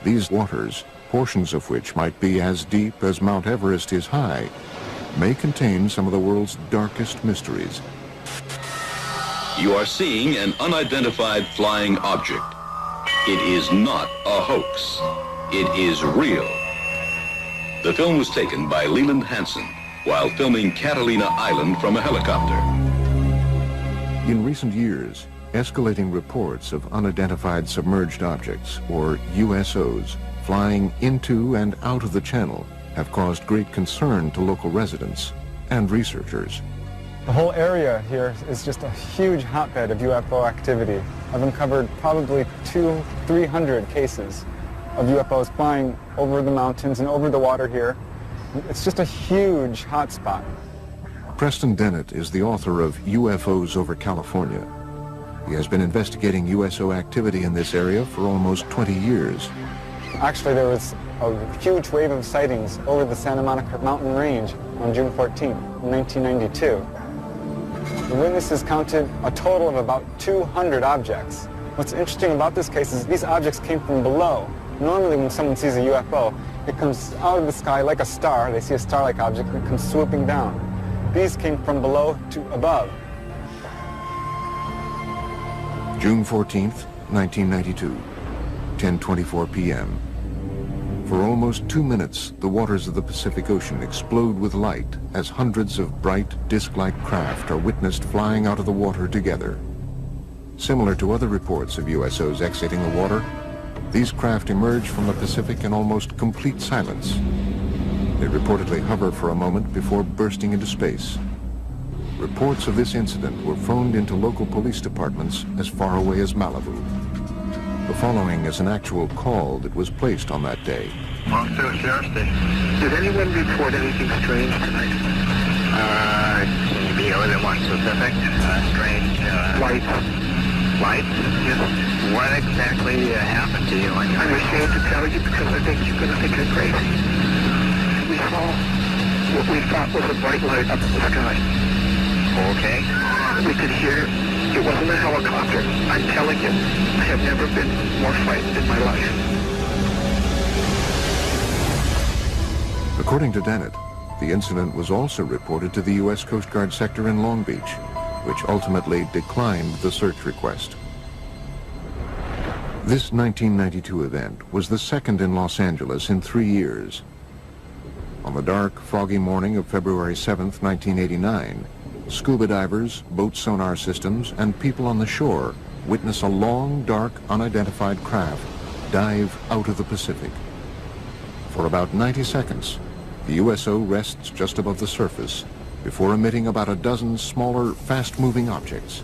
These waters, portions of which might be as deep as Mount Everest is high, may contain some of the world's darkest mysteries. You are seeing an unidentified flying object. It is not a hoax. It is real. The film was taken by Leland Hansen while filming Catalina Island from a helicopter. In recent years, escalating reports of unidentified submerged objects, or USOs, flying into and out of the channel have caused great concern to local residents and researchers. The whole area here is just a huge hotbed of UFO activity. I've uncovered probably 200-300 cases of UFOs flying over the mountains and over the water here. It's just a huge hotspot. Preston Dennett is the author of UFOs over California. He has been investigating USO activity in this area for almost 20 years. Actually, there was a huge wave of sightings over the Santa Monica mountain range on June 14th, 1992. The witnesses counted a total of about 200 objects. What's interesting about this case is these objects came from below. Normally when someone sees a UFO, it comes out of the sky like a star. They see a star-like object and it comes swooping down. These came from below to above. June 14th, 1992, 10:24 p.m. For almost 2 minutes, the waters of the Pacific Ocean explode with light as hundreds of bright, disc-like craft are witnessed flying out of the water together. Similar to other reports of USOs exiting the water, these craft emerge from the Pacific in almost complete silence. They reportedly hover for a moment before bursting into space. Reports of this incident were phoned into local police departments as far away as Malibu. The following is an actual call that was placed on that day. Monster Sheriff Station. Did anyone report anything strange tonight? Can you be a little more specific? Strange. Lights. Lights? Yes. What exactly happened to you? I'm ashamed to tell you because I think you're going to think I'm crazy. We saw what we thought was a bright light up in the sky. Okay. We could hear. It wasn't a helicopter. I'm telling you, I have never been more frightened in my life. According to Dennett, the incident was also reported to the U.S. Coast Guard sector in Long Beach, which ultimately declined the search request. This 1992 event was the second in Los Angeles in 3 years. On the dark, foggy morning of February 7th, 1989, scuba divers, boat sonar systems, and people on the shore witness a long, dark, unidentified craft dive out of the Pacific. For about 90 seconds, the USO rests just above the surface before emitting about a dozen smaller, fast-moving objects.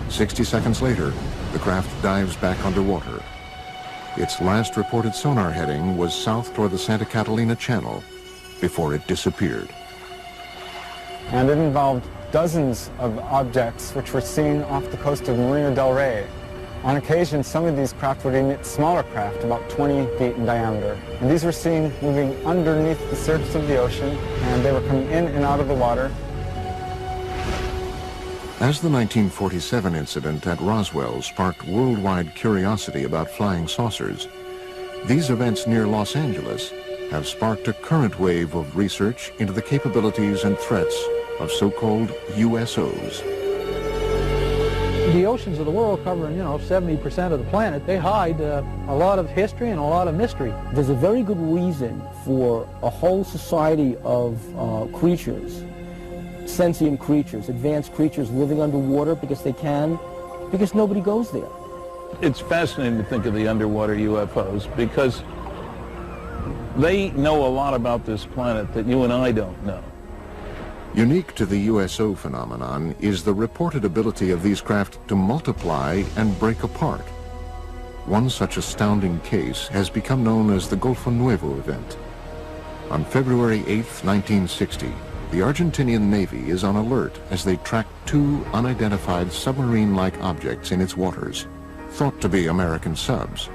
60 seconds later, the craft dives back underwater. Its last reported sonar heading was south toward the Santa Catalina Channel before it disappeared. And it involved dozens of objects which were seen off the coast of Marina del Rey. On occasion, some of these craft would emit smaller craft, about 20 feet in diameter. And these were seen moving underneath the surface of the ocean, and they were coming in and out of the water. As the 1947 incident at Roswell sparked worldwide curiosity about flying saucers, these events near Los Angeles have sparked a current wave of research into the capabilities and threats of so-called USOs. The oceans of the world cover, 70% of the planet. They hide a lot of history and a lot of mystery. There's a very good reason for a whole society of creatures, sentient creatures, advanced creatures living underwater because they can, because nobody goes there. It's fascinating to think of the underwater UFOs because they know a lot about this planet that you and I don't know. Unique to the USO phenomenon is the reported ability of these craft to multiply and break apart. One such astounding case has become known as the Golfo Nuevo event. On February 8, 1960, the Argentinian Navy is on alert as they track two unidentified submarine-like objects in its waters, thought to be American subs.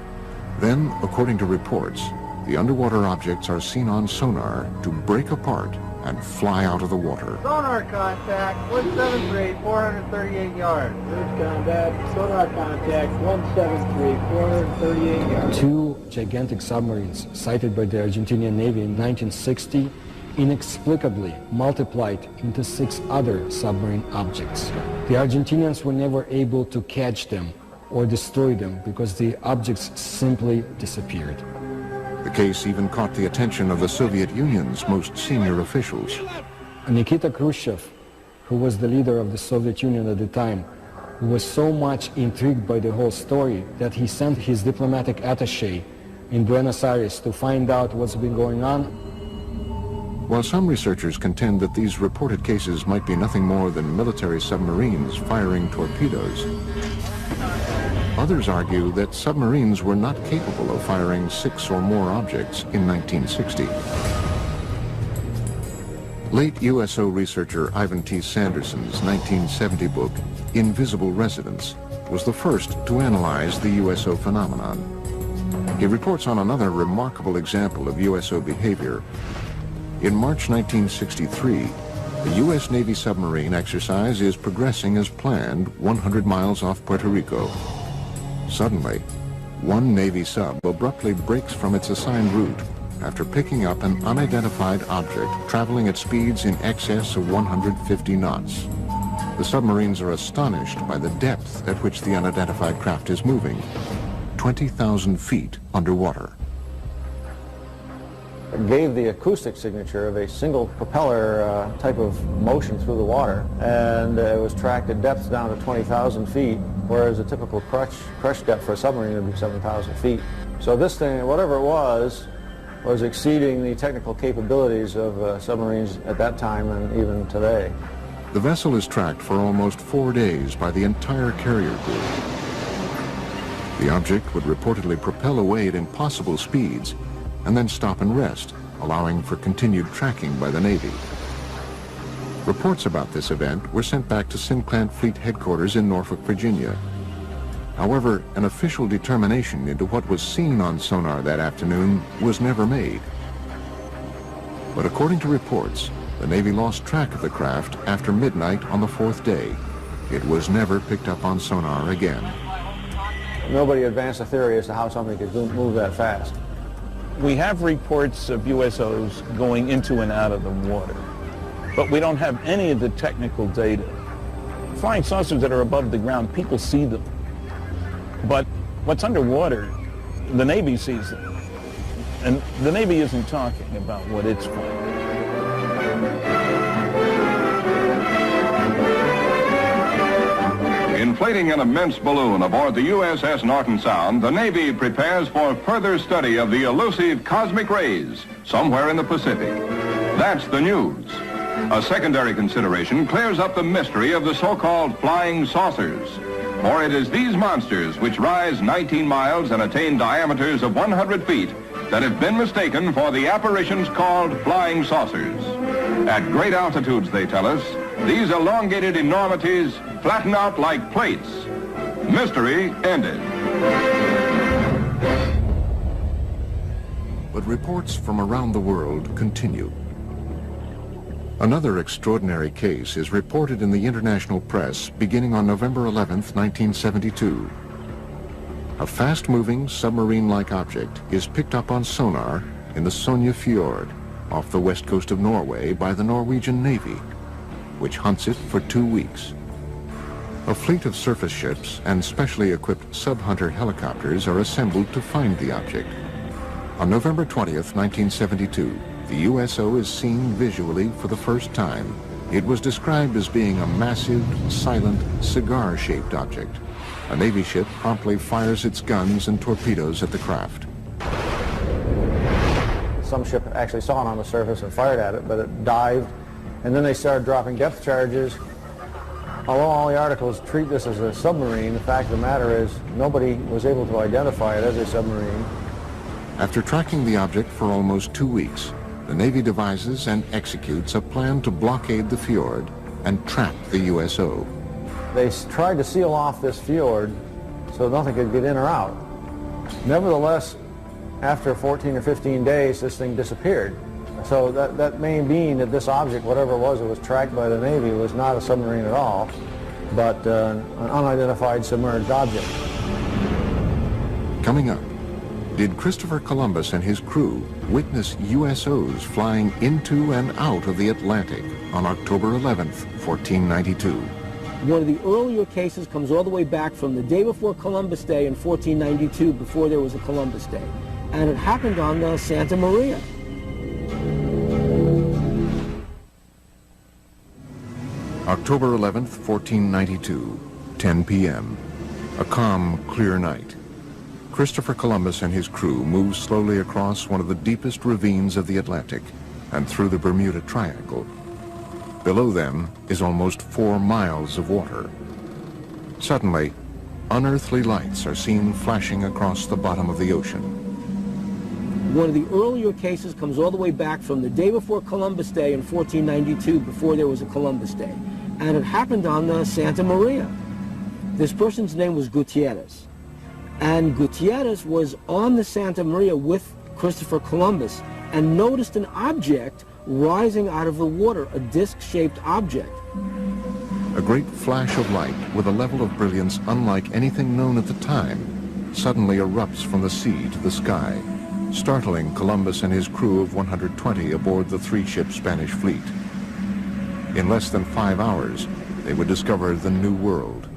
Then, according to reports, the underwater objects are seen on sonar to break apart and fly out of the water. Sonar contact, 173, 438 yards. Bridge combat, sonar contact, 173, 438 yards. Two gigantic submarines sighted by the Argentinian Navy in 1960 inexplicably multiplied into 6 other submarine objects. The Argentinians were never able to catch them or destroy them because the objects simply disappeared. The case even caught the attention of the Soviet Union's most senior officials. Nikita Khrushchev, who was the leader of the Soviet Union at the time, was so much intrigued by the whole story that he sent his diplomatic attaché in Buenos Aires to find out what's been going on. While some researchers contend that these reported cases might be nothing more than military submarines firing torpedoes, others argue that submarines were not capable of firing 6 or more objects in 1960. Late USO researcher Ivan T. Sanderson's 1970 book, Invisible Residents, was the first to analyze the USO phenomenon. He reports on another remarkable example of USO behavior. In March 1963, the U.S. Navy submarine exercise is progressing as planned 100 miles off Puerto Rico. Suddenly, one Navy sub abruptly breaks from its assigned route after picking up an unidentified object traveling at speeds in excess of 150 knots. The submarines are astonished by the depth at which the unidentified craft is moving, 20,000 feet underwater. It gave the acoustic signature of a single propeller type of motion through the water, and it was tracked at depths down to 20,000 feet, whereas a typical crush depth for a submarine would be 7,000 feet. So this thing, whatever it was exceeding the technical capabilities of submarines at that time and even today. The vessel is tracked for almost 4 days by the entire carrier group. The object would reportedly propel away at impossible speeds and then stop and rest, allowing for continued tracking by the Navy. Reports about this event were sent back to Sinclair Fleet Headquarters in Norfolk, Virginia. However, an official determination into what was seen on sonar that afternoon was never made. But according to reports, the Navy lost track of the craft after midnight on the 4th day. It was never picked up on sonar again. Nobody advanced a theory as to how something could move that fast. We have reports of USOs going into and out of the water, but we don't have any of the technical data. Flying saucers that are above the ground, people see them. But what's underwater, the Navy sees them. And the Navy isn't talking about what it's finding. Inflating an immense balloon aboard the USS Norton Sound, the Navy prepares for further study of the elusive cosmic rays somewhere in the Pacific. That's the news. A secondary consideration clears up the mystery of the so-called flying saucers. For it is these monsters, which rise 19 miles and attain diameters of 100 feet, that have been mistaken for the apparitions called flying saucers. At great altitudes, they tell us, these elongated enormities flatten out like plates. Mystery ended. But reports from around the world continue. Another extraordinary case is reported in the international press beginning on November 11th, 1972. A fast-moving submarine-like object is picked up on sonar in the Sonja Fjord off the west coast of Norway by the Norwegian Navy, which hunts it for 2 weeks. A fleet of surface ships and specially equipped sub-hunter helicopters are assembled to find the object. On November 20th, 1972, the USO is seen visually for the first time. It was described as being a massive, silent, cigar-shaped object. A Navy ship promptly fires its guns and torpedoes at the craft. Some ship actually saw it on the surface and fired at it, but it dived, and then they started dropping depth charges. Although all the articles treat this as a submarine, the fact of the matter is nobody was able to identify it as a submarine. After tracking the object for almost 2 weeks, the Navy devises and executes a plan to blockade the fjord and trap the USO. They tried to seal off this fjord so nothing could get in or out. Nevertheless, after 14 or 15 days, this thing disappeared. So that may mean that this object, whatever it was tracked by the Navy, was not a submarine at all, but an unidentified submerged object. Coming up, did Christopher Columbus and his crew witness USOs flying into and out of the Atlantic on October 11th, 1492? One of the earlier cases comes all the way back from the day before Columbus Day in 1492, before there was a Columbus Day. And it happened on the Santa Maria. October 11th, 1492, 10 p.m. A calm, clear night. Christopher Columbus and his crew move slowly across one of the deepest ravines of the Atlantic and through the Bermuda Triangle. Below them is almost 4 miles of water. Suddenly, unearthly lights are seen flashing across the bottom of the ocean. One of the earlier cases comes all the way back from the day before Columbus Day in 1492, before there was a Columbus Day. And it happened on the Santa Maria. This person's name was Gutierrez. And Gutierrez was on the Santa Maria with Christopher Columbus and noticed an object rising out of the water, a disc-shaped object. A great flash of light with a level of brilliance unlike anything known at the time suddenly erupts from the sea to the sky, startling Columbus and his crew of 120 aboard the 3-ship Spanish fleet. In less than 5 hours, they would discover the New World.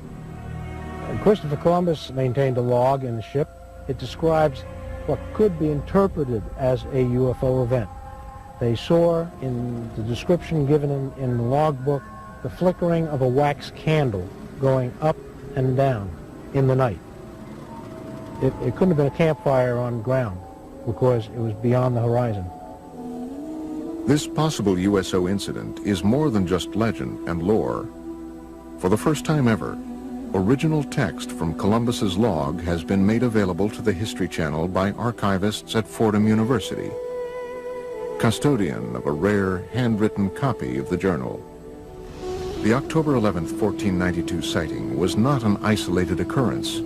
Christopher Columbus maintained a log in the ship. It describes what could be interpreted as a UFO event. They saw, in the description given in the logbook, the flickering of a wax candle going up and down in the night. It couldn't have been a campfire on ground because it was beyond the horizon. This possible USO incident is more than just legend and lore. For the first time ever, original text from Columbus's log has been made available to the History Channel by archivists at Fordham University, custodian of a rare handwritten copy of the journal. The October 11th, 1492 sighting was not an isolated occurrence.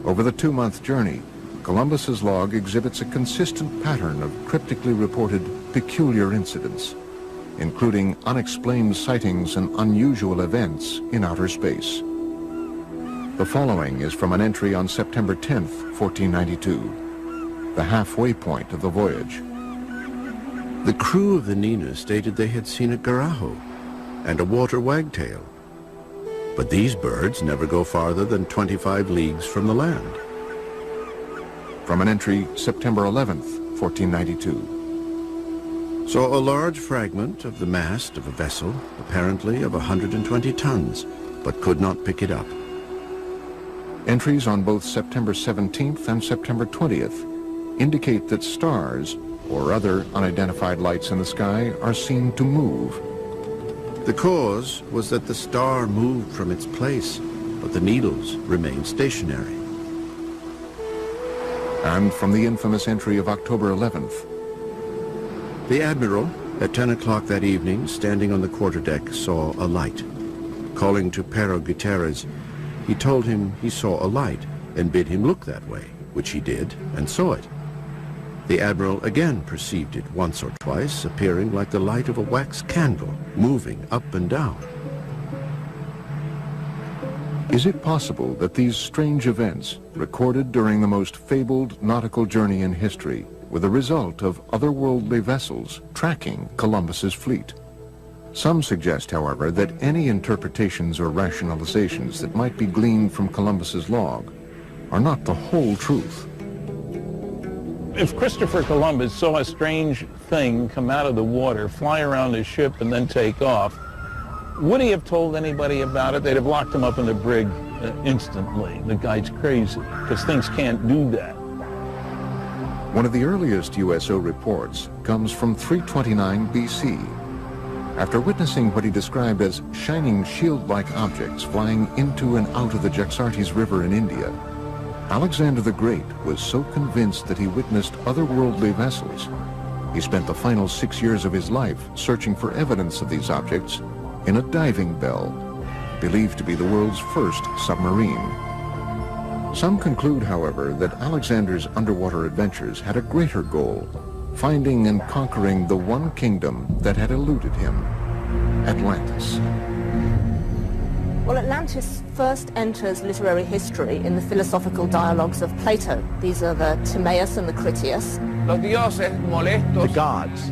Over the 2-month journey, Columbus's log exhibits a consistent pattern of cryptically reported peculiar incidents, including unexplained sightings and unusual events in outer space. The following is from an entry on September 10th, 1492, the halfway point of the voyage. The crew of the Nina stated they had seen a garajo and a water wagtail, but these birds never go farther than 25 leagues from the land. From an entry September 11th, 1492. Saw a large fragment of the mast of a vessel, apparently of 120 tons, but could not pick it up. Entries on both September 17th and September 20th indicate that stars or other unidentified lights in the sky are seen to move. The cause was that the star moved from its place, but the needles remained stationary. And from the infamous entry of October 11th. The Admiral, at 10 o'clock that evening, standing on the quarterdeck, saw a light. Calling to Pero Gutierrez, he told him he saw a light and bid him look that way, which he did and saw it. The Admiral again perceived it once or twice, appearing like the light of a wax candle, moving up and down. Is it possible that these strange events, recorded during the most fabled nautical journey in history, were the result of otherworldly vessels tracking Columbus's fleet? Some suggest, however, that any interpretations or rationalizations that might be gleaned from Columbus's log are not the whole truth. If Christopher Columbus saw a strange thing come out of the water, fly around his ship, and then take off, would he have told anybody about it? They'd have locked him up in the brig instantly. The guy's crazy, because things can't do that. One of the earliest USO reports comes from 329 BC. After witnessing what he described as shining shield-like objects flying into and out of the Jaxartes River in India, Alexander the Great was so convinced that he witnessed otherworldly vessels, he spent the final 6 years of his life searching for evidence of these objects in a diving bell, believed to be the world's first submarine. Some conclude, however, that Alexander's underwater adventures had a greater goal, finding and conquering the one kingdom that had eluded him, Atlantis. Well, Atlantis first enters literary history in the philosophical dialogues of Plato. These are the Timaeus and the Critias. The gods,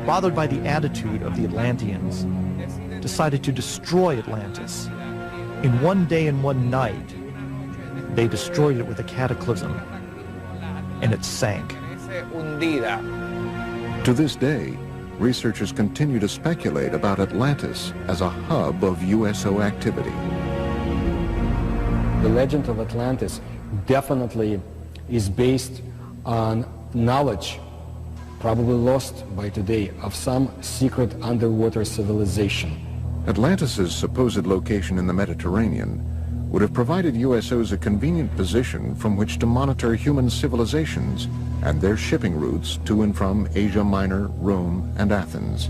bothered by the attitude of the Atlanteans, decided to destroy Atlantis. In one day and one night, they destroyed it with a cataclysm, and it sank. To this day, researchers continue to speculate about Atlantis as a hub of USO activity. The legend of Atlantis definitely is based on knowledge, probably lost by today, of some secret underwater civilization. Atlantis's supposed location in the Mediterranean would have provided USOs a convenient position from which to monitor human civilizations and their shipping routes to and from Asia Minor, Rome, and Athens.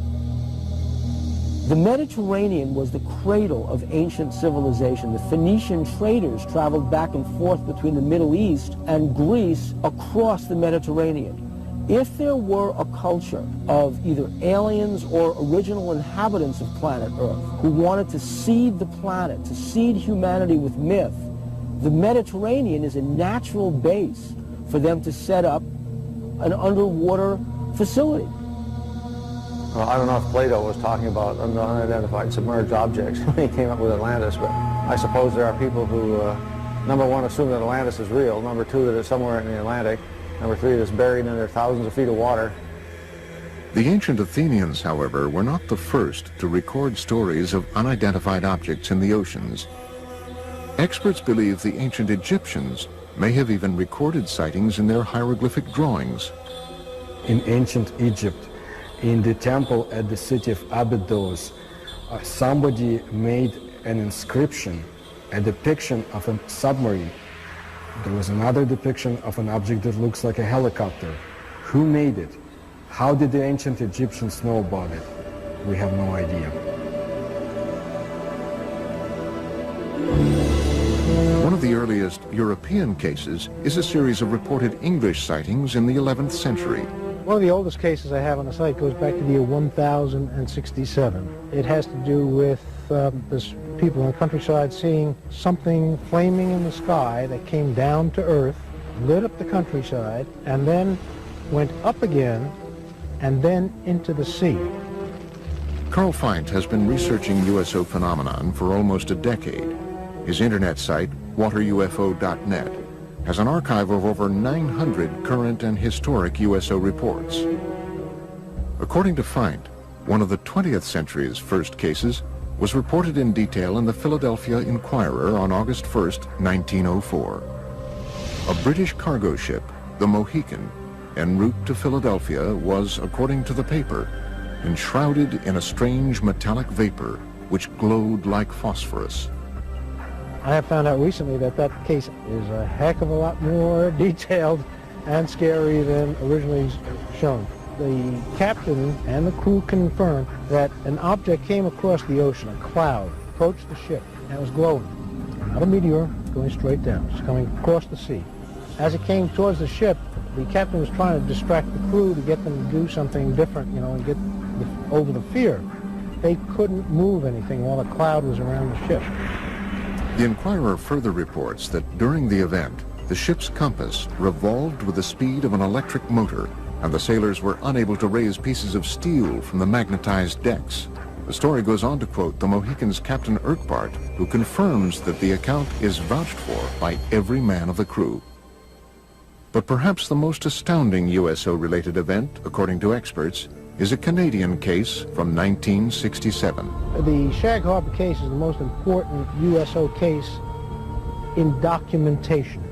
The Mediterranean was the cradle of ancient civilization. The Phoenician traders traveled back and forth between the Middle East and Greece across the Mediterranean. If there were a culture of either aliens or original inhabitants of planet Earth who wanted to seed the planet, to seed humanity with myth, the Mediterranean is a natural base for them to set up an underwater facility. Well, I don't know if Plato was talking about unidentified submerged objects when he came up with Atlantis, but I suppose there are people who, number one, assume that Atlantis is real, number two, that it's somewhere in the Atlantic, number three, that's buried under thousands of feet of water. The ancient Athenians, however, were not the first to record stories of unidentified objects in the oceans. Experts believe the ancient Egyptians may have even recorded sightings in their hieroglyphic drawings. In ancient Egypt, in the temple at the city of Abydos, somebody made an inscription, a depiction of a submarine. There was another depiction of an object that looks like a helicopter. Who made it? How did the ancient Egyptians know about it? We have no idea. One of the earliest European cases is a series of reported English sightings in the 11th century. One of the oldest cases I have on the site goes back to the year 1067. It has to do with this people in the countryside seeing something flaming in the sky that came down to earth, lit up the countryside, and then went up again, and then into the sea. Carl Feint has been researching USO phenomenon for almost a decade. His internet site, waterufo.net, has an archive of over 900 current and historic USO reports. According to Feint, one of the 20th century's first cases was reported in detail in the Philadelphia Inquirer on August 1st, 1904. A British cargo ship, the Mohican, en route to Philadelphia was, according to the paper, enshrouded in a strange metallic vapor which glowed like phosphorus. I have found out recently that that case is a heck of a lot more detailed and scary than originally shown. The captain and the crew confirmed that an object came across the ocean, a cloud, approached the ship, and it was glowing. Not a meteor, going straight down. It's coming across the sea. As it came towards the ship, the captain was trying to distract the crew to get them to do something different, you know, and get over the fear. They couldn't move anything while the cloud was around the ship. The Inquirer further reports that during the event, the ship's compass revolved with the speed of an electric motor, and the sailors were unable to raise pieces of steel from the magnetized decks. The story goes on to quote the Mohican's Captain Urquhart, who confirms that the account is vouched for by every man of the crew. But perhaps the most astounding USO-related event, according to experts, is a Canadian case from 1967. The Shag Harbor case is the most important USO case in documentation.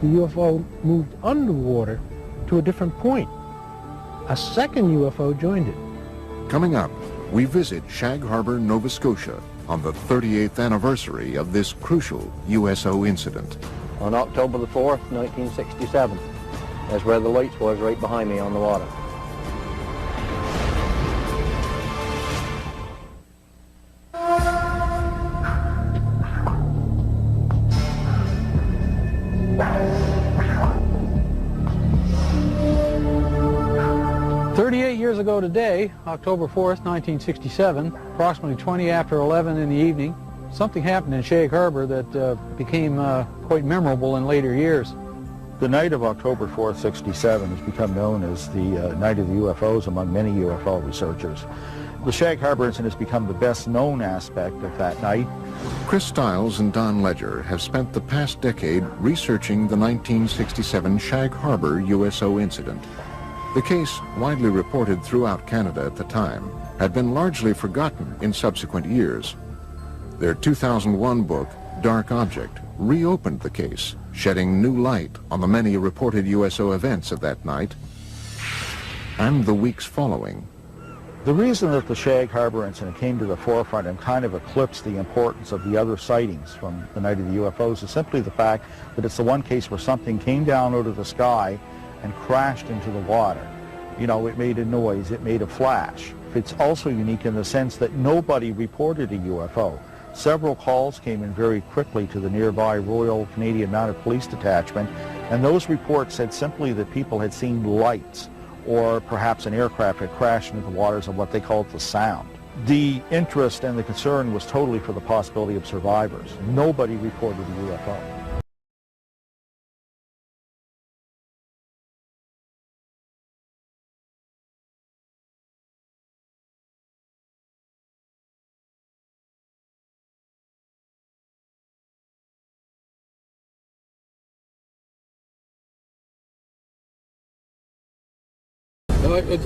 The UFO moved underwater to a different point. A second UFO joined it. Coming up, we visit Shag Harbor, Nova Scotia on the 38th anniversary of this crucial USO incident. On October the 4th, 1967, that's where the lights was, right behind me on the water. 38 years ago today, October 4th, 1967, approximately 20 after 11 in the evening, something happened in Shag Harbor that became quite memorable in later years. The night of October 4th, 67 has become known as the night of the UFOs among many UFO researchers. The Shag Harbor incident has become the best known aspect of that night. Chris Stiles and Don Ledger have spent the past decade researching the 1967 Shag Harbor USO incident. The case, widely reported throughout Canada at the time, had been largely forgotten in subsequent years. Their 2001 book, Dark Object, reopened the case, shedding new light on the many reported USO events of that night and the weeks following. The reason that the Shag Harbor incident came to the forefront and kind of eclipsed the importance of the other sightings from the night of the UFOs is simply the fact that it's the one case where something came down out of the sky and crashed into the water. You know, it made a noise, it made a flash. It's also unique in the sense that nobody reported a UFO. Several calls came in very quickly to the nearby Royal Canadian Mounted Police Detachment, and those reports said simply that people had seen lights, or perhaps an aircraft had crashed into the waters of what they called the Sound. The interest and the concern was totally for the possibility of survivors. Nobody reported a UFO.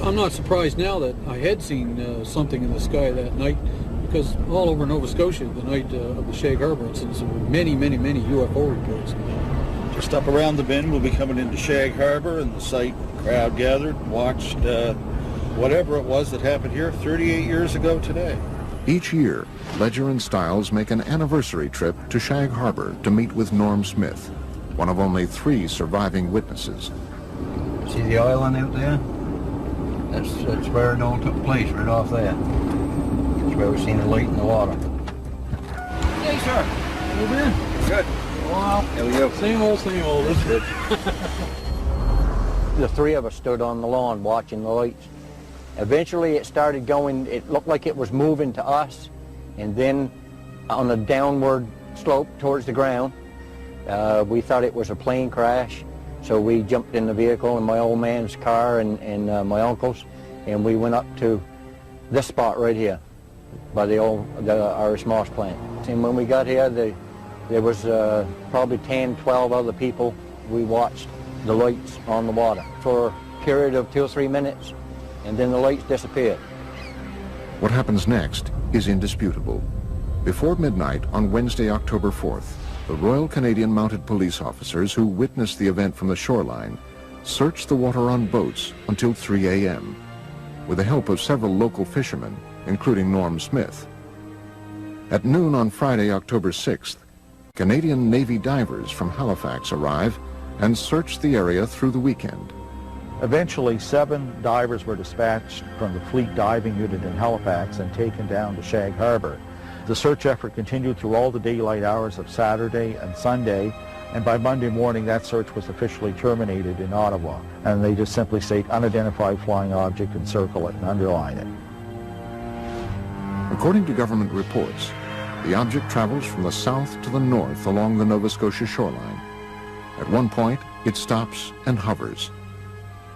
I'm not surprised now that I had seen something in the sky that night, because all over Nova Scotia, the night of the Shag Harbor incidents, there were many, many, many UFO reports. Just up around the bend, we'll be coming into Shag Harbor, and the site crowd gathered and watched whatever it was that happened here 38 years ago today. Each year, Ledger and Stiles make an anniversary trip to Shag Harbor to meet with Norm Smith, one of only 3 surviving witnesses. See the island out there? That's where it all took place, right off there. That's where we seen the light in the water. Hey, sir. How you been? Good. Wow. There we go. Same old, that's good. The 3 of us stood on the lawn watching the lights. Eventually it started going, it looked like it was moving to us, and then on a downward slope towards the ground, we thought it was a plane crash. So we jumped in the vehicle in my old man's car and my uncle's, and we went up to this spot right here by the Irish Moss plant. And when we got here, there was probably 10, 12 other people. We watched the lights on the water for a period of 2 or 3 minutes, and then the lights disappeared. What happens next is indisputable. Before midnight on Wednesday, October 4th, the Royal Canadian Mounted Police officers who witnessed the event from the shoreline searched the water on boats until 3 a.m. with the help of several local fishermen, including Norm Smith. At noon on Friday, October 6th, Canadian Navy divers from Halifax arrive and search the area through the weekend. Eventually, 7 divers were dispatched from the Fleet Diving Unit in Halifax and taken down to Shag Harbor. The search effort continued through all the daylight hours of Saturday and Sunday, and by Monday morning that search was officially terminated in Ottawa. And they just simply state unidentified flying object and circle it and underline it. According to government reports, the object travels from the south to the north along the Nova Scotia shoreline. At one point, it stops and hovers.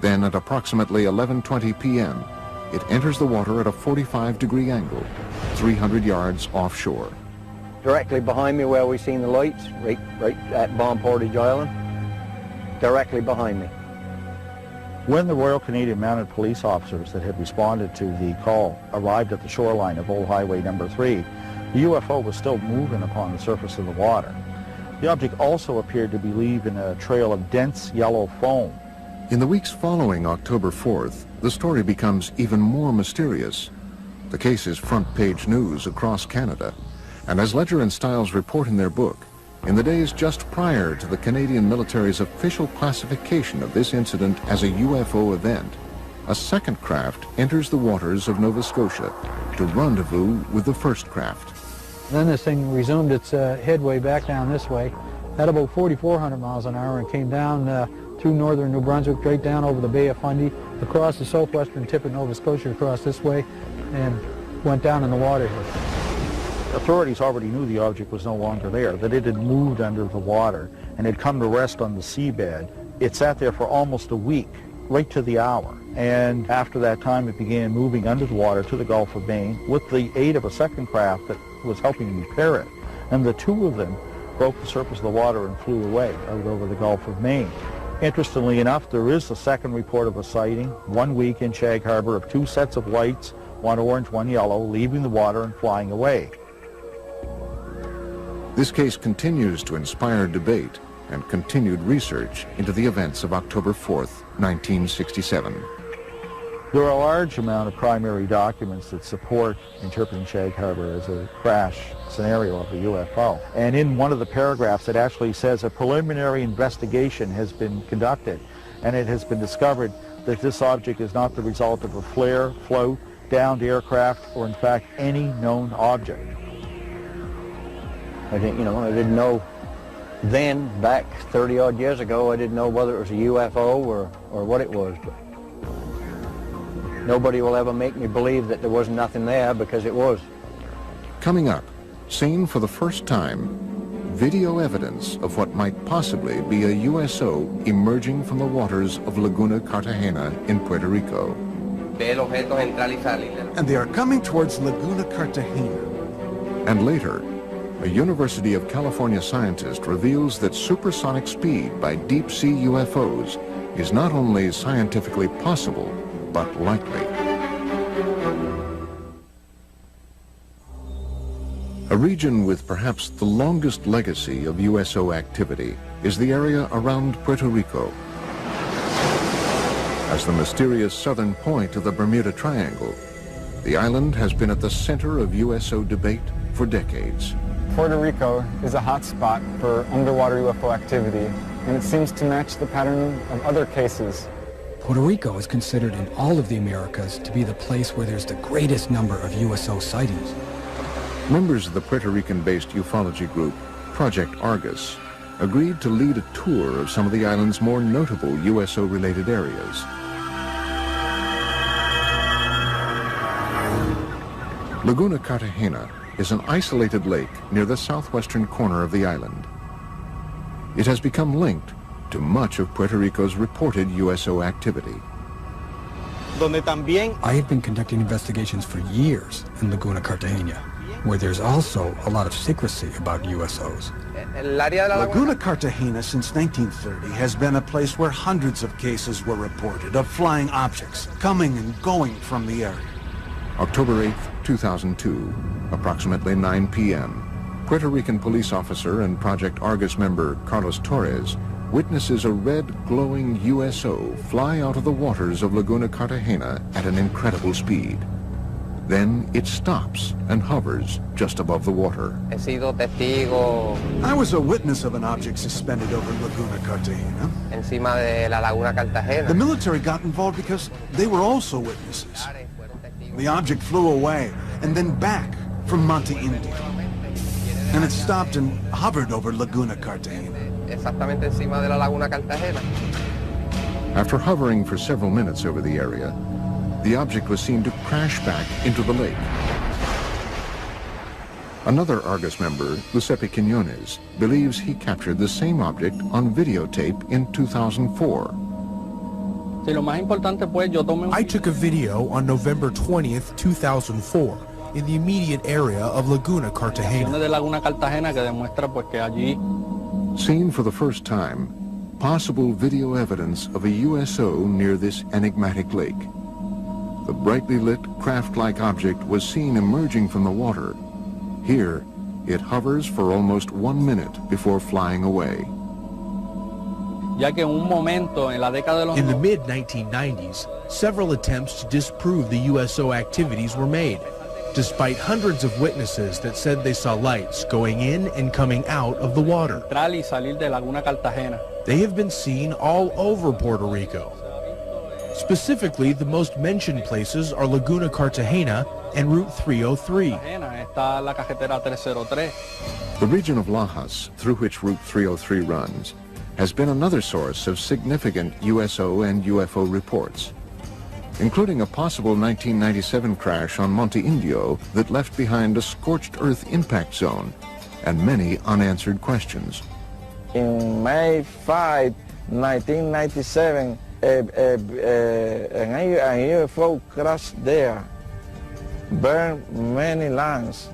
Then at approximately 11:20 p.m., it enters the water at a 45-degree angle, 300 yards offshore. Directly behind me where we seen the lights, right at Bomb Portage Island, directly behind me. When the Royal Canadian Mounted Police officers that had responded to the call arrived at the shoreline of Old Highway number 3, the UFO was still moving upon the surface of the water. The object also appeared to be leaving a trail of dense yellow foam. In the weeks following October 4th, the story becomes even more mysterious. The case is front-page news across Canada, and as Ledger and Stiles report in their book, in the days just prior to the Canadian military's official classification of this incident as a UFO event, a second craft enters the waters of Nova Scotia to rendezvous with the first craft. Then this thing resumed its headway back down this way at about 4,400 miles an hour and came down through northern New Brunswick, straight down over the Bay of Fundy, across the southwestern tip of Nova Scotia, across this way, and went down in the water here. Authorities already knew the object was no longer there, that it had moved under the water and had come to rest on the seabed. It sat there for almost a week, right to the hour. And after that time, it began moving under the water to the Gulf of Maine with the aid of a second craft that was helping repair it. And the two of them broke the surface of the water and flew away out over the Gulf of Maine. Interestingly enough, there is a second report of a sighting 1 week in Shag Harbor of two sets of lights, one orange, one yellow, leaving the water and flying away. This case continues to inspire debate and continued research into the events of October 4th, 1967. There are a large amount of primary documents that support interpreting Shag Harbor as a crash scenario of a UFO. And in one of the paragraphs it actually says a preliminary investigation has been conducted, and it has been discovered that this object is not the result of a flare, float, downed aircraft, or in fact any known object. I didn't know then, back 30-odd years ago, I didn't know whether it was a UFO or what it was. But nobody will ever make me believe that there was nothing there, because it was. Coming up, seen for the first time, video evidence of what might possibly be a USO emerging from the waters of Laguna Cartagena in Puerto Rico. And they are coming towards Laguna Cartagena. And later, a University of California scientist reveals that supersonic speed by deep-sea UFOs is not only scientifically possible, but likely. A region with perhaps the longest legacy of USO activity is the area around Puerto Rico. As the mysterious southern point of the Bermuda Triangle, the island has been at the center of USO debate for decades. Puerto Rico is a hot spot for underwater UFO activity, and it seems to match the pattern of other cases. Puerto Rico is considered in all of the Americas to be the place where there's the greatest number of USO sightings. Members of the Puerto Rican-based ufology group, Project Argus, agreed to lead a tour of some of the island's more notable USO-related areas. Laguna Cartagena is an isolated lake near the southwestern corner of the island. It has become linked to much of Puerto Rico's reported USO activity. I have been conducting investigations for years in Laguna Cartagena, where there's also a lot of secrecy about USOs. Laguna Cartagena since 1930 has been a place where hundreds of cases were reported of flying objects coming and going from the area. October 8, 2002, approximately 9 p.m., Puerto Rican police officer and Project Argus member Carlos Torres witnesses a red glowing USO fly out of the waters of Laguna Cartagena at an incredible speed. Then it stops and hovers just above the water. I was a witness of an object suspended over Laguna Cartagena. The military got involved because they were also witnesses. The object flew away and then back from Monte Indio. And it stopped and hovered over Laguna Cartagena. After hovering for several minutes over the area, the object was seen to crash back into the lake. Another Argus member, Giuseppe Quiñones, believes he captured the same object on videotape in 2004. I took a video on November 20th, 2004, in the immediate area of Laguna Cartagena. Seen for the first time, possible video evidence of a USO near this enigmatic lake. The brightly lit craft-like object was seen emerging from the water. Here, it hovers for almost 1 minute before flying away. In the mid-1990s, several attempts to disprove the USO activities were made, despite hundreds of witnesses that said they saw lights going in and coming out of the water. They have been seen all over Puerto Rico. Specifically, the most mentioned places are Laguna Cartagena and Route 303. The region of Lajas, through which Route 303 runs, has been another source of significant USO and UFO reports, including a possible 1997 crash on Monte Indio that left behind a scorched earth impact zone and many unanswered questions. In May 5, 1997, a UFO crashed there, burned many lands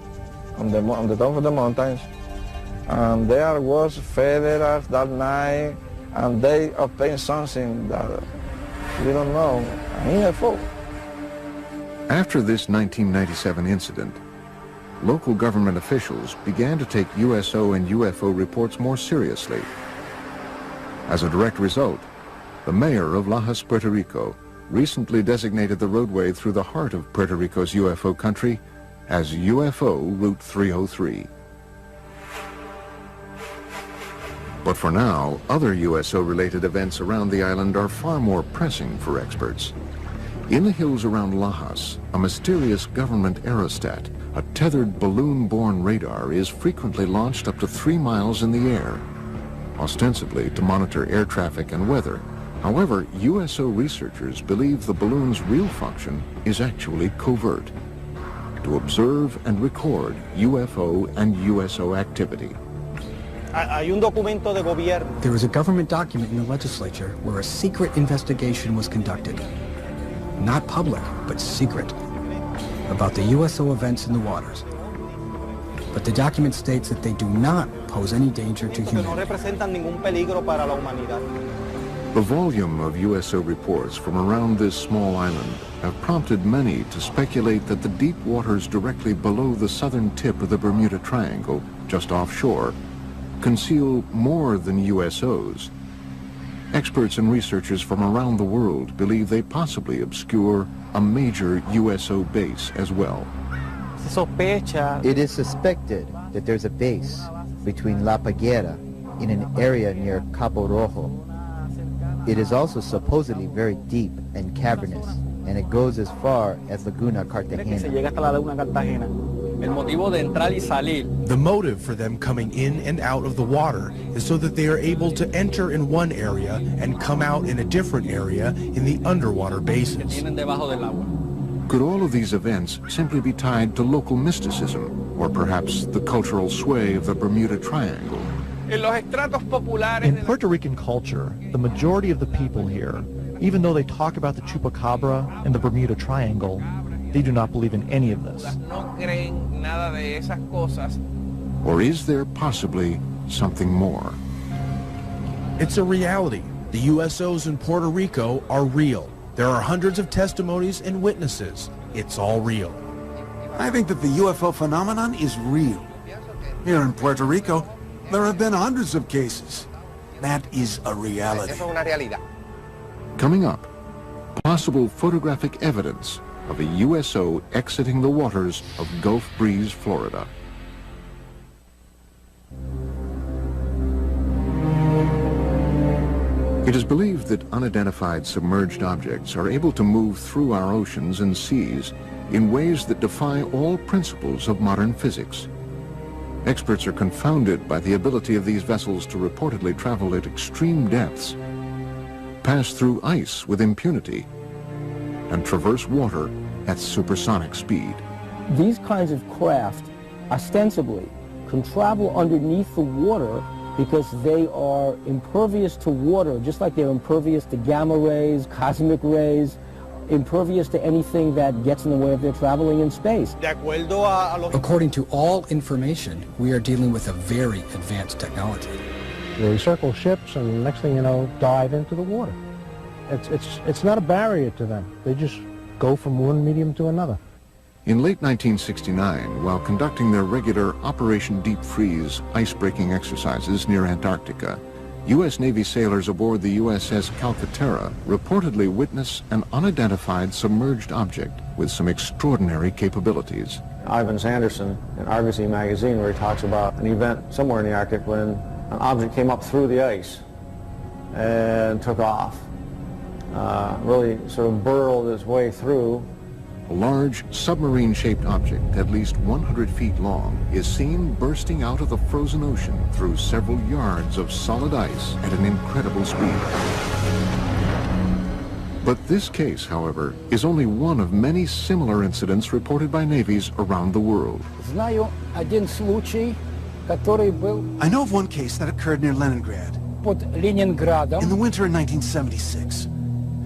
on the top of the mountains, and there was federals that night, and they obtained something that we don't know, a UFO. After this 1997 incident, local government officials began to take USO and UFO reports more seriously. As a direct result, the mayor of Lajas, Puerto Rico, recently designated the roadway through the heart of Puerto Rico's UFO country as UFO Route 303. But for now, other USO-related events around the island are far more pressing for experts. In the hills around Lajas, a mysterious government aerostat, a tethered balloon-borne radar, is frequently launched up to 3 miles in the air, ostensibly to monitor air traffic and weather. However, USO researchers believe the balloon's real function is actually covert, to observe and record UFO and USO activity. There was a government document in the legislature where a secret investigation was conducted. Not public, but secret, about the USO events in the waters. But the document states that they do not pose any danger to humanity. The volume of USO reports from around this small island have prompted many to speculate that the deep waters directly below the southern tip of the Bermuda Triangle, just offshore, conceal more than USOs. Experts and researchers from around the world believe they possibly obscure a major USO base as well. It is suspected that there's a base between La Paguera in an area near Cabo Rojo. It is also supposedly very deep and cavernous, and it goes as far as Laguna Cartagena. The motive for them coming in and out of the water is so that they are able to enter in one area and come out in a different area in the underwater basins. Could all of these events simply be tied to local mysticism, or perhaps the cultural sway of the Bermuda Triangle? In Puerto Rican culture, the majority of the people here, even though they talk about the Chupacabra and the Bermuda Triangle, they do not believe in any of this. Or is there possibly something more? It's a reality. The USOs in Puerto Rico are real. There are hundreds of testimonies and witnesses. It's all real. I think that the UFO phenomenon is real. Here in Puerto Rico, there have been hundreds of cases. That is a reality. Coming up, possible photographic evidence of a USO exiting the waters of Gulf Breeze, Florida. It is believed that unidentified submerged objects are able to move through our oceans and seas in ways that defy all principles of modern physics. Experts are confounded by the ability of these vessels to reportedly travel at extreme depths, pass through ice with impunity, and traverse water at supersonic speed. These kinds of craft, ostensibly, can travel underneath the water because they are impervious to water, just like they're impervious to gamma rays, cosmic rays, impervious to anything that gets in the way of their traveling in space. According to all information, we are dealing with a very advanced technology. They circle ships and next thing you know, dive into the water. It's not a barrier to them. They just go from one medium to another. In late 1969, while conducting their regular Operation Deep Freeze ice-breaking exercises near Antarctica, U.S. Navy sailors aboard the USS Calcaterra reportedly witnessed an unidentified submerged object with some extraordinary capabilities. Ivan Sanderson in Argosy magazine, where he talks about an event somewhere in the Arctic when an object came up through the ice and took off. Really sort of burrowed its way through A large submarine-shaped object at least 100 feet long is seen bursting out of the frozen ocean through several yards of solid ice at an incredible speed. But this case, however, is only one of many similar incidents reported by navies around the world. I know of one case that occurred near Leningrad. In the winter of 1976,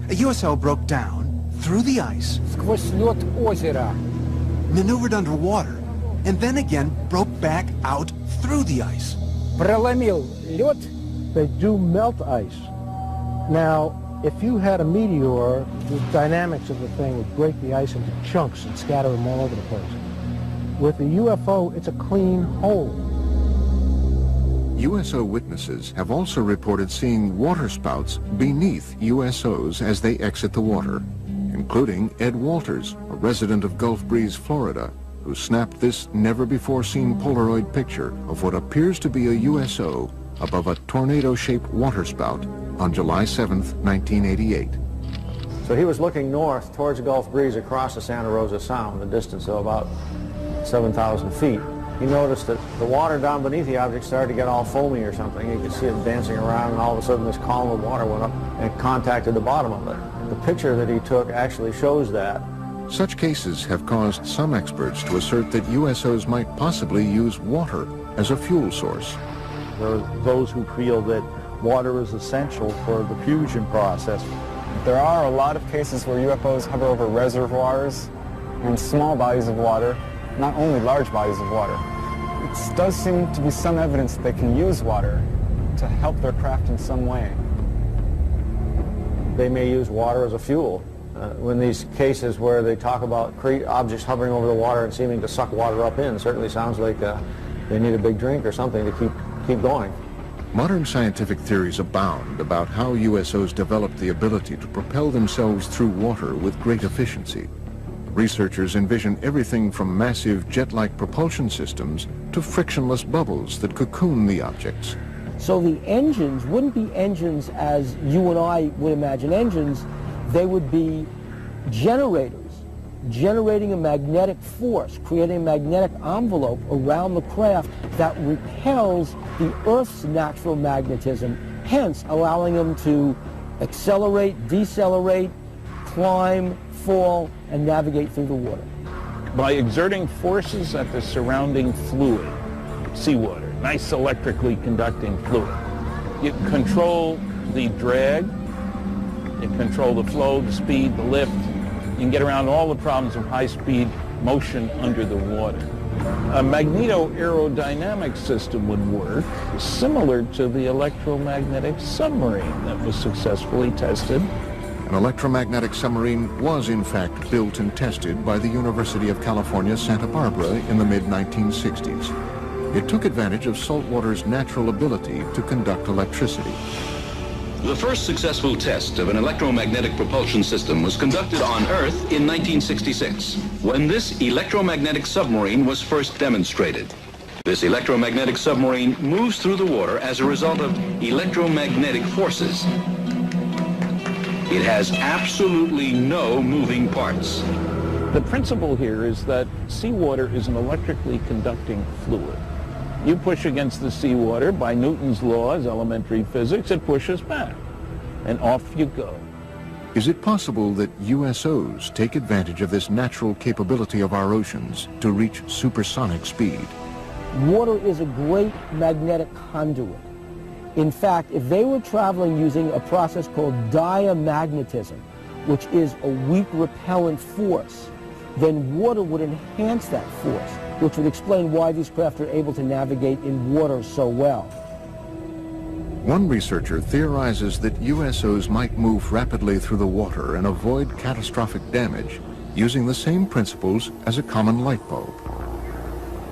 a USO broke down through the ice, maneuvered underwater, and then again broke back out through the ice. They do melt ice. Now, if you had a meteor, the dynamics of the thing would break the ice into chunks and scatter them all over the place. With a UFO, it's a clean hole. USO witnesses have also reported seeing waterspouts beneath USOs as they exit the water, including Ed Walters, a resident of Gulf Breeze, Florida, who snapped this never-before-seen Polaroid picture of what appears to be a USO above a tornado-shaped waterspout on July 7th, 1988. So he was looking north towards Gulf Breeze across the Santa Rosa Sound, a distance of about 7,000 feet. He noticed that the water down beneath the object started to get all foamy or something. He could see it dancing around, and all of a sudden this column of water went up and contacted the bottom of it. The picture that he took actually shows that. Such cases have caused some experts to assert that USOs might possibly use water as a fuel source. There are those who feel that water is essential for the fusion process. There are a lot of cases where UFOs hover over reservoirs and small bodies of water, not only large bodies of water. It does seem to be some evidence that they can use water to help their craft in some way. They may use water as a fuel. When these cases where they talk about objects hovering over the water and seeming to suck water up in, certainly sounds like they need a big drink or something to keep going. Modern scientific theories abound about how USOs develop the ability to propel themselves through water with great efficiency. Researchers envision everything from massive jet-like propulsion systems to frictionless bubbles that cocoon the objects. So the engines wouldn't be engines as you and I would imagine engines. They would be generators, generating a magnetic force, creating a magnetic envelope around the craft that repels the Earth's natural magnetism, hence allowing them to accelerate, decelerate, climb, fall, and navigate through the water. By exerting forces at the surrounding fluid, seawater, nice electrically conducting fluid, you control the drag, you control the flow, the speed, the lift. You can get around all the problems of high-speed motion under the water. A magneto-aerodynamic system would work similar to the electromagnetic submarine that was successfully tested. An electromagnetic submarine was in fact built and tested by the University of California, Santa Barbara in the mid-1960s. It took advantage of saltwater's natural ability to conduct electricity. The first successful test of an electromagnetic propulsion system was conducted on Earth in 1966, when this electromagnetic submarine was first demonstrated. This electromagnetic submarine moves through the water as a result of electromagnetic forces. It has absolutely no moving parts. The principle here is that seawater is an electrically conducting fluid. You push against the seawater by Newton's laws, elementary physics, it pushes back, and off you go. Is it possible that USOs take advantage of this natural capability of our oceans to reach supersonic speed? Water is a great magnetic conduit. In fact, if they were traveling using a process called diamagnetism, which is a weak repellent force, then water would enhance that force, which would explain why these craft are able to navigate in water so well. One researcher theorizes that USOs might move rapidly through the water and avoid catastrophic damage using the same principles as a common light bulb.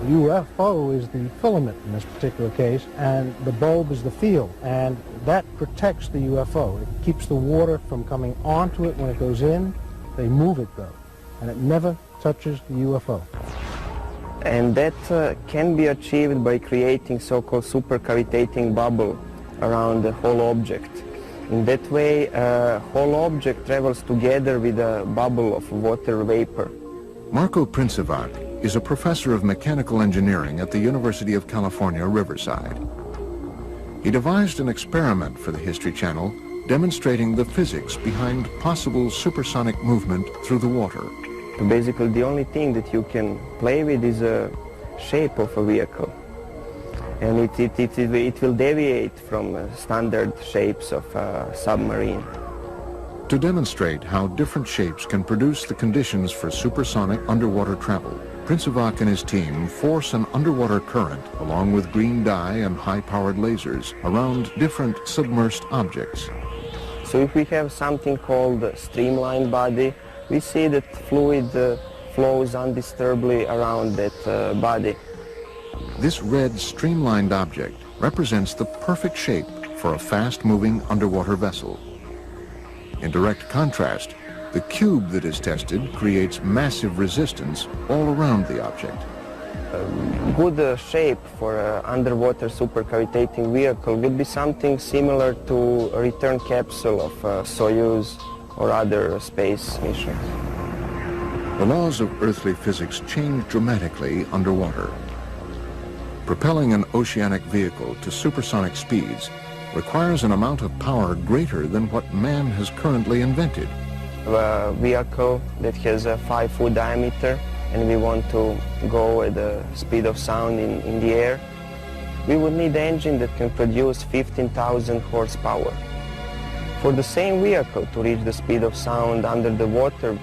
UFO is the filament in this particular case, and the bulb is the field, and that protects the UFO. It keeps the water from coming onto it when it goes in. They move it, though, and it never touches the UFO. And that can be achieved by creating so-called supercavitating bubble around the whole object. In that way, whole object travels together with a bubble of water vapor. Marko Princevac is a professor of mechanical engineering at the University of California, Riverside. He devised an experiment for the History Channel demonstrating the physics behind possible supersonic movement through the water. Basically, the only thing that you can play with is a shape of a vehicle. And it will deviate from standard shapes of a submarine. To demonstrate how different shapes can produce the conditions for supersonic underwater travel, Princevac and his team force an underwater current along with green dye and high-powered lasers around different submersed objects. So if we have something called a streamlined body, we see that fluid flows undisturbedly around that body. This red streamlined object represents the perfect shape for a fast-moving underwater vessel. In direct contrast, the cube that is tested creates massive resistance all around the object. A good shape for an underwater supercavitating vehicle would be something similar to a return capsule of Soyuz or other space missions. The laws of earthly physics change dramatically underwater. Propelling an oceanic vehicle to supersonic speeds requires an amount of power greater than what man has currently invented. A vehicle that has a 5-foot diameter and we want to go at the speed of sound in the air, we would need an engine that can produce 15,000 horsepower. For the same vehicle to reach the speed of sound under the water,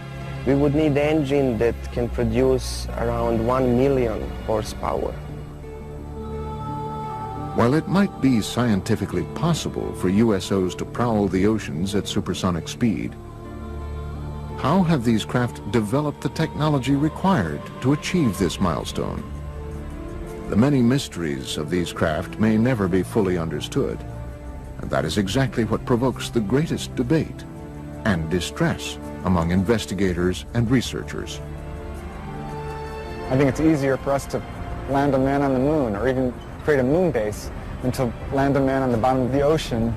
we would need an engine that can produce around 1 million horsepower. While it might be scientifically possible for USOs to prowl the oceans at supersonic speed, how have these craft developed the technology required to achieve this milestone? The many mysteries of these craft may never be fully understood, and that is exactly what provokes the greatest debate and distress among investigators and researchers. I think it's easier for us to land a man on the moon or even create a moon base than to land a man on the bottom of the ocean.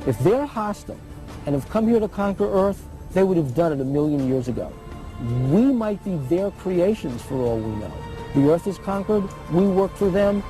If they're hostile and have come here to conquer Earth, they would have done it 1,000,000 years ago. We might be their creations for all we know. The Earth is conquered, we work for them.